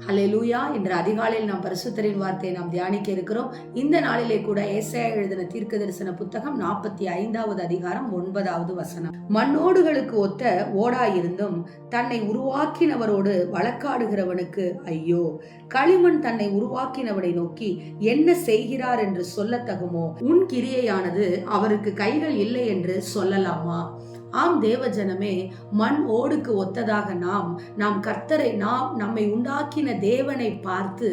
ஹல்லேலூயா. என்ற அதிகாலையில் நாம் பரிசுத்தரின் வார்த்தையை நாம் தியானிக்க இருக்கிறோம். இந்த நாளிலே கூட ஏசாயா எழுதின தீர்க்க தரிசன புத்தகம் 45வது அதிகாரம் 9வது வசனம். மண்ணோடுகளுக்கு ஒத்த ஓடாயிருந்தும் தன்னை உருவாக்கினவரோடு வழக்காடுகிறவனுக்கு ஐயோ. களிமண் தன்னை உருவாக்கினவனை நோக்கி என்ன செய்கிறார் என்று சொல்லத்தகுமோ? உன் கிரியையானது அவருக்கு கைகள் இல்லை என்று சொல்லலாமா? ஆம் தேவஜனமே, மண் ஓடுக்கு ஒத்ததாக நாம் கர்த்தரை, நம்மை உண்டாக்கின தேவனை பார்த்து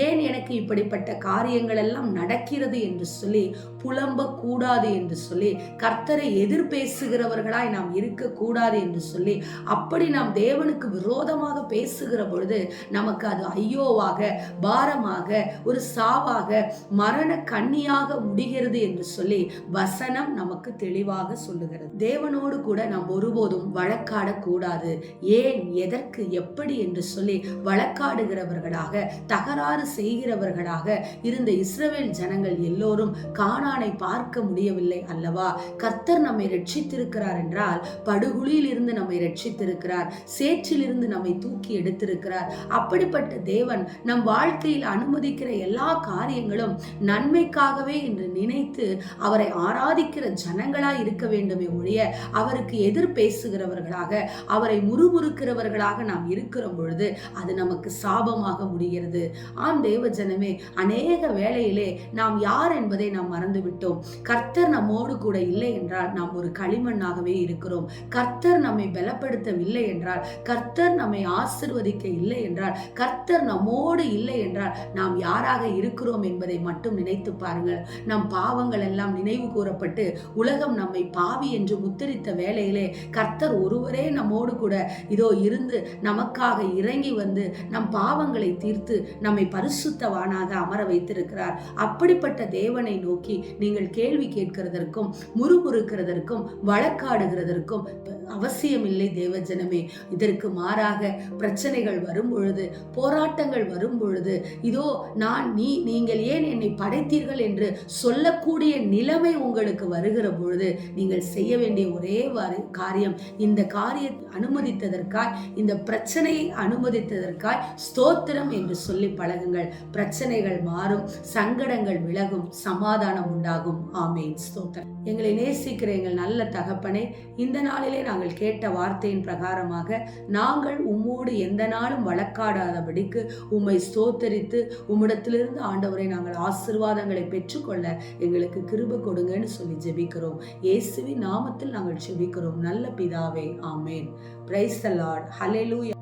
ஏன் எனக்கு இப்படிப்பட்ட காரியங்கள் எல்லாம் நடக்கிறது என்று சொல்லி புலம்ப கூடாது என்று சொல்லி, கர்த்தரை எதிர் பேசுகிறவர்களாய் நாம் இருக்கக்கூடாது என்று சொல்லி, அப்படி நாம் தேவனுக்கு விரோதமாக பேசுகிற பொழுது நமக்கு அது ஐயோவாக, பாரமாக, ஒரு சாவாக, மரண கண்ணியாக முடிகிறது என்று சொல்லி வசனம் நமக்கு தெளிவாக சொல்லுகிறது. தேவனோடு கூட நாம் ஒருபோதும் வழக்காடக்கூடாது. ஏன், எதற்கு, எப்படி என்று சொல்லி வழக்காடுகிறவர்களாக, தகராறு செய்கிறவர்களாக இருந்த இஸ்ரவேல் ஜனங்கள் எல்லோரும் கானானை பார்க்க முடியவில்லை அல்லவா? கர்த்தர் நம்மை ரட்சித்திருக்கிறார் என்றால் படுகுழியில் இருந்து நம்மை ரட்சித்திருக்கிறார், சேற்றில் இருந்து நம்மை தூக்கி எடுத்திருக்கிறார். அப்படிப்பட்ட தேவன் நம் வாழ்க்கையில் அனுமதிக்கிற எல்லா காரியங்களும் நன்மைக்காகவே என்று நினைத்து அவரை ஆராதிக்கிற ஜனங்களாய் இருக்க வேண்டுமே ஒழிய அவருக்கு எதிர் பேசுகிறவர்களாக, அவரை முறுமுறுக்கிறவர்களாக நாம் இருக்கிற பொழுது அது நமக்கு சாபமாக முடிகிறது. ஆம் தேவஜனமே, அநேக வேளையிலே நாம் யார் என்பதை நாம் மறந்துவிட்டோம். கர்த்தர் நம்மோடு கூட இல்லை என்றால் நாம் ஒரு களிமண்ணாகவே இருக்கிறோம். கர்த்தர் நம்மை பலப்படுத்தவில்லை என்றால், கர்த்தர் நம்மை ஆசீர்வதிக்க இல்லை என்றால், கர்த்தர் நம்மோடு இல்லை என்றால் நாம் யாராக இருக்கிறோம் என்பதை மட்டும் நினைத்து பாருங்கள். நம் பாவங்கள் எல்லாம் நினைவு கூறப்பட்டு உலகம் நம்மை பாவி என்று முத்திரித்த வேளையிலே கர்த்தர் ஒருவரே நம்மோடு கூட இதோ இருந்து நமக்காக இறங்கி வந்து நம் பாவங்களை தீர்த்து நம்மை பரிசுத்தவானாக அமர வைத்திருக்கிறார். அப்படிப்பட்ட தேவனை நோக்கி நீங்கள் கேள்வி கேட்கிறதற்கும் முறுமுறுக்கிறதற்கும் வழக்காடுகிறதற்கும் அவசியம் இல்லை தேவஜனமே. இதற்கு மாறாக பிரச்சனைகள் வரும் பொழுது, போராட்டங்கள் வரும் பொழுது, இதோ நீங்கள் ஏன் என்னை படைத்தீர்கள் என்று சொல்லக்கூடிய நிலைமை உங்களுக்கு வருகிற பொழுது நீங்கள் செய்ய வேண்டிய ஒரே காரியம், இந்த காரியத்தை அனுமதித்ததற்காய், இந்த பிரச்சனையை அனுமதித்ததற்காய் ஸ்தோத்திரம் என்று சொல்லி பழகுங்கள். பிரச்சனைகள் மாறும், சங்கடங்கள் விலகும், சமாதானம் உண்டாகும். ஆமேன். ஸ்தோத்திரம். எங்களை நேசிக்கிற எங்கள் நல்ல தகப்பனே, இந்த நாளிலே நாங்கள் கேட்ட வார்த்தையின் பிரகாரமாக நாங்கள் உம்மோடு எந்த நாளும் வழக்காடாதபடிக்கு உம்மை ஸ்தோத்தரித்து உம்மிடத்திலிருந்து ஆண்டவரை நாங்கள் ஆசீர்வாதங்களை பெற்றுக்கொள்ள எங்களுக்கு கிருபை கொடுங்கன்னு சொல்லி ஜெபிக்கிறோம். இயேசுவின் நாமத்தில் நாங்கள் ஜெபிக்கிறோம் நல்ல பிதாவே. ஆமேன். Praise the Lord. ஹல்லேலூயா.